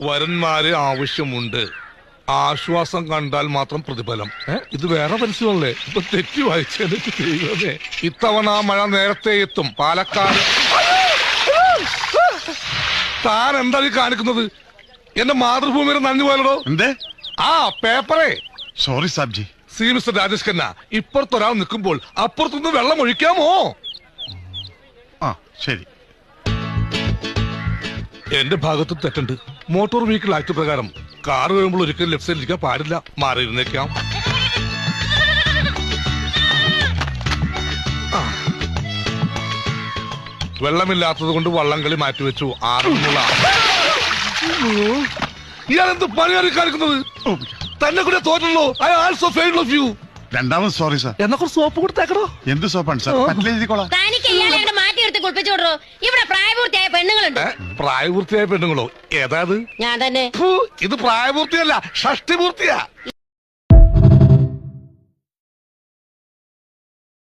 വരന്മാരെ ആവശ്യമുണ്ട്, ആശ്വാസം കണ്ടാൽ മാത്രം പ്രതിഫലം. ഇത് വേറെ പരസ്യമല്ലേ? ഇപ്പൊ തെറ്റി വായിച്ചത് ദൈവമേ. ഇത്തവണ മഴ നേരത്തെ എത്തും പാലക്കാട്. താൻ എന്താ കാണിക്കുന്നത്? എന്റെ മാതൃഭൂമിയുടെ നന്ദി പോയല്ലോ. എന്തേ? ആ പേപ്പറേ. സോറി സാബ്ജി. സി മിസ്റ്റർ രാജേഷ് ഖന്ന, ഇപ്പുറത്തൊരാൾ നിൽക്കുമ്പോൾ അപ്പുറത്തുനിന്ന് വെള്ളം ഒഴിക്കാമോ? ആ ശരി. എന്റെ ഭാഗത്ത് തെറ്റുണ്ട്. മോട്ടോർ വെഹിക്കിൾ ആക്ട് പ്രകാരം കാർ കഴിയുമ്പോൾ ഒരിക്കലും ലെഫ്റ്റ് സൈഡിൽ ഇരിക്കാൻ പാടില്ല. മാറിയിരുന്നേക്കാം. വെള്ളമില്ലാത്തത് കൊണ്ട് വള്ളംകളി മാറ്റിവെച്ചു. ആറുമുള്ള ഇയാളെന്ത് പണിയാണ് കാണിക്കുന്നത്? തന്നെ കൂടെ തോറ്റല്ലോ. I also failed of you. രണ്ടാമത് സോറി സാർ. എന്നാ സോപ്പ് കൊടുത്തേക്കടോ. എന്ത് സോപ്പാണ് സാർ? ഇവിടെ പ്രായപൂർത്തിയായ പെണ്ണുങ്ങളുണ്ട്. പ്രായപൂർത്തിയായ പെണ്ണുങ്ങളോ? ഏതാത്? ഞാൻ തന്നെ. ഇത് പ്രായപൂർത്തിയല്ല, ഷഷ്ടിപൂർത്തിയാ.